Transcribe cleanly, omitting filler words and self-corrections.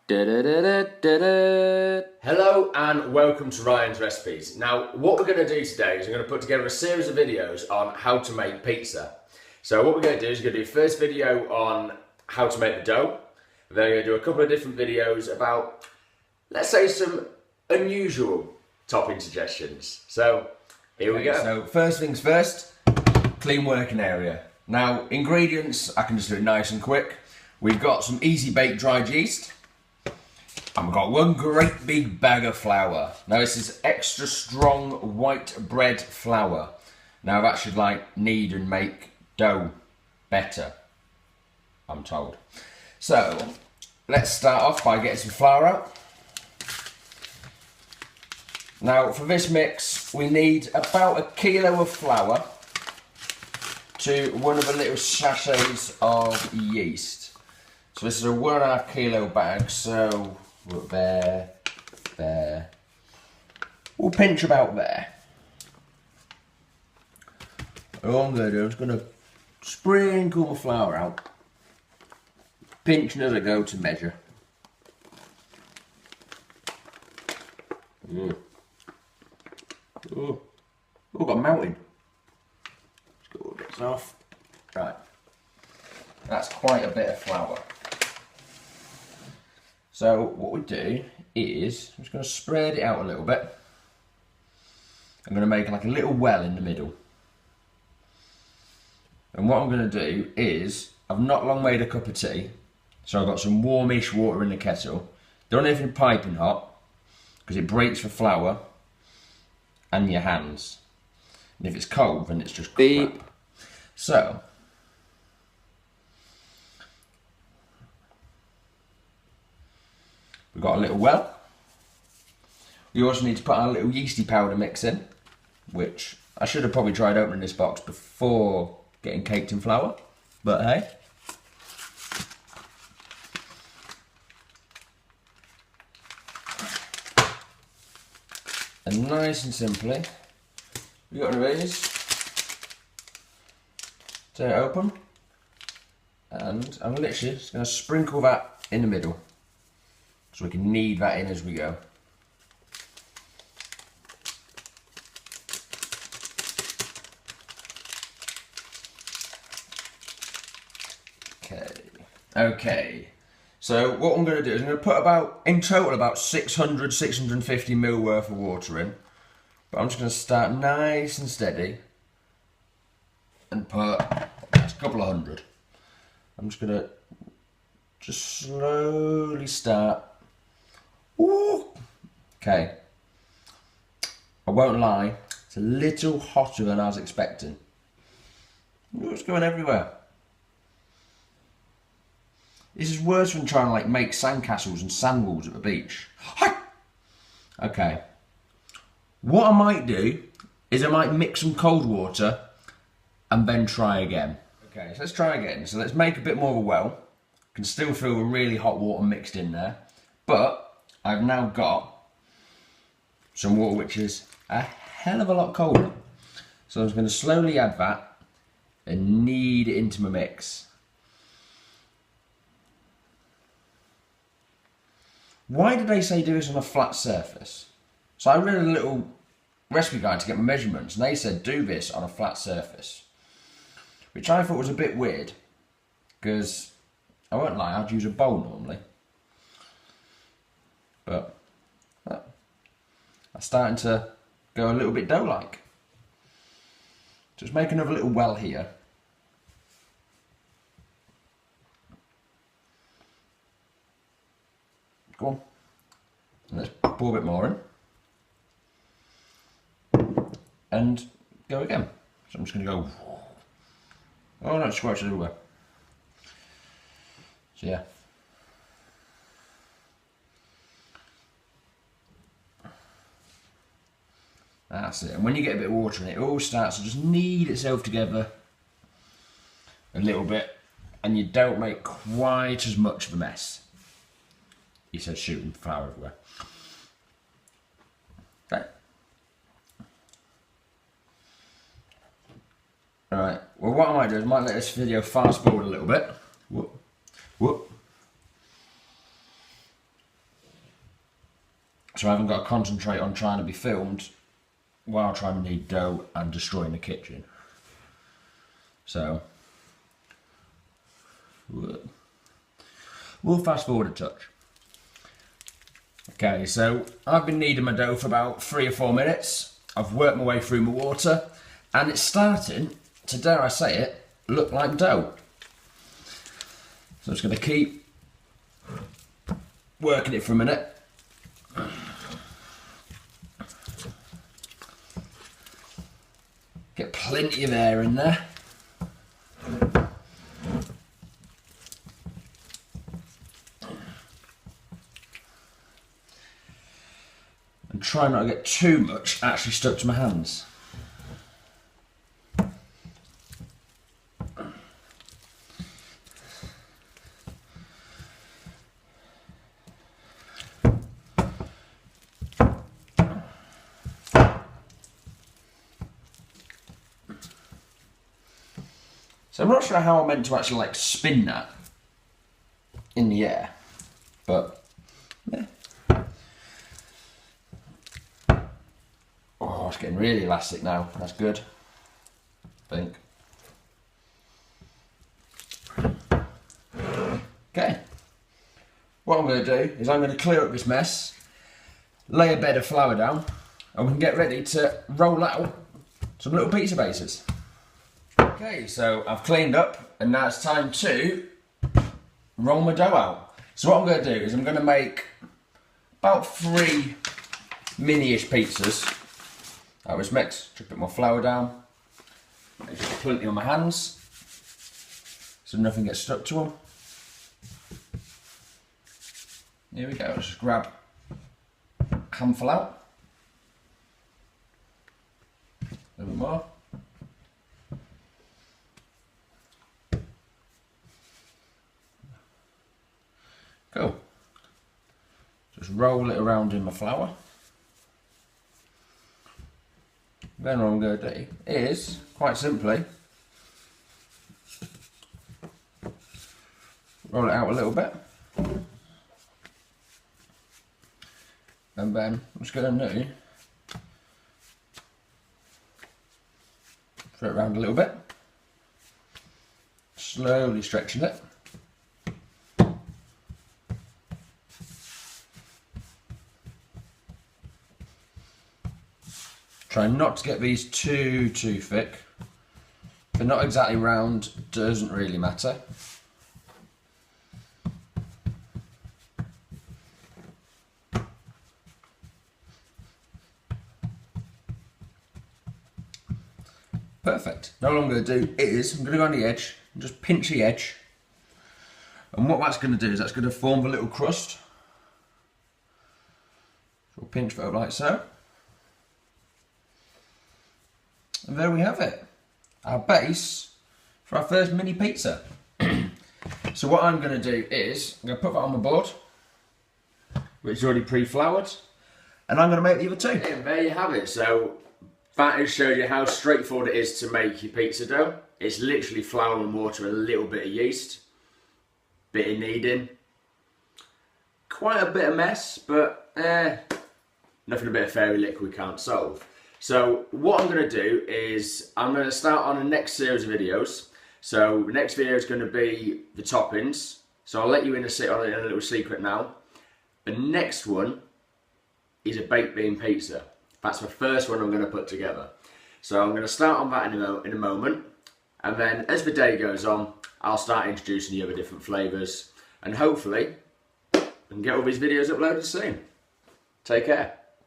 Hello and welcome to Ryan's Recipes. Now what we're going to do today is we're going to put together a series of videos on how to make pizza. So what we're going to do is we're going to do first video on how to make the dough. Then we're going to do a couple of different videos about, let's say, some unusual topping suggestions. So here we go. So first things first, clean working area. Now ingredients, I can just do it nice and quick. We've got some easy bake dried yeast. And we've got one great big bag of flour. Now this is extra strong white bread flour. Now that should knead and make dough better, I'm told. So let's start off by getting some flour out. Now for this mix we need about 1 kilo of flour to one of the little sachets of yeast. So this is a 1.5 kilo bag, so look there. We'll pinch about there. All I'm going to do, I'm just going to sprinkle the flour out, pinching as I go to measure. Oh, got mountain. Let's get all the bits off. Right, that's quite a bit of flour. So what we do is, I'm just going to spread it out a little bit. I'm going to make like a little well in the middle. And what I'm going to do is, I've not long made a cup of tea, so I've got some warmish water in the kettle. Don't have anything piping hot, because it breaks the flour and your hands. And if it's cold, then it's just beep. So, we've got a little well. We also need to put our little yeasty powder mix in, which I should have probably tried opening this box before getting caked in flour, but hey. And nice and simply, we got one of these. Tear it open, and I'm literally just going to sprinkle that in the middle, so we can knead that in as we go. Okay. So what I'm going to do is I'm going to put in total about 650 ml worth of water in. But I'm just going to start nice and steady and put a couple of hundred. I'm just going to slowly start. Ooh. Okay. I won't lie, it's a little hotter than I was expecting. It's going everywhere. This is worse than trying to make sandcastles and sand walls at the beach. Okay. What I might do is I might mix some cold water and then try again. Okay, so let's try again. So let's make a bit more of a well. Can still feel the really hot water mixed in there. But I've now got some water which is a hell of a lot colder. So I'm just going to slowly add that and knead it into my mix. Why did they say do this on a flat surface? So I read a little recipe guide to get my measurements and they said do this on a flat surface. Which I thought was a bit weird, because I won't lie, I'd use a bowl normally. But I'm starting to go a little bit dough-like. Just make another little well here. Go on. And let's pour a bit more in. And go again. So I'm just going to go. Oh no, squash it everywhere. So yeah. That's it. And when you get a bit of water in it, it all starts to just knead itself together a little bit. And you don't make quite as much of a mess. He said shooting flour everywhere. Okay. Alright, well what I might do is I might let this video fast forward a little bit. Whoop. Whoop. So I haven't got to concentrate on trying to be filmed while trying to knead dough and destroying the kitchen. So we'll fast forward a touch. Okay, so I've been kneading my dough for about 3 or 4 minutes. I've worked my way through my water and it's starting to, dare I say it, look like dough. So I'm just going to keep working it for a minute. Get plenty of air in there. And try not to get too much actually stuck to my hands. So I'm not sure how I'm meant to actually like spin that in the air, but yeah. Oh, it's getting really elastic now. That's good, I think. Okay. What I'm going to do is I'm going to clear up this mess, lay a bed of flour down, and we can get ready to roll out some little pizza bases. Okay, so I've cleaned up and now it's time to roll my dough out. So what I'm going to do is I'm going to make about 3 mini-ish pizzas. That was mixed, just put my flour down. Make sure plenty on my hands so nothing gets stuck to them. Here we go, let's just grab a handful out. A little bit more. Cool. Just roll it around in my flour. Then what I'm going to do is, quite simply, roll it out a little bit. And then I'm just going to do, throw it around a little bit, slowly stretching it. Try not to get these too thick. If they're not exactly round, doesn't really matter. Perfect. Now what I'm going to do is, I'm going to go on the edge and just pinch the edge. And what that's going to do is that's going to form a little crust. So we'll pinch that up like so. And there we have it, our base for our first mini pizza. So what I'm going to do is, I'm going to put that on my board, which is already pre-floured, and I'm going to make the other 2. And there you have it. So that has showed you how straightforward it is to make your pizza dough. It's literally flour and water, a little bit of yeast, bit of kneading, quite a bit of mess, but nothing a bit of fairy liquid can't solve. So what I'm going to do is I'm going to start on the next series of videos. So the next video is going to be the toppings. So I'll let you in on a little secret now. The next one is a baked bean pizza. That's the first one I'm going to put together. So I'm going to start on that in a moment. And then as the day goes on, I'll start introducing the other different flavours. And hopefully, we can get all these videos uploaded soon. Take care.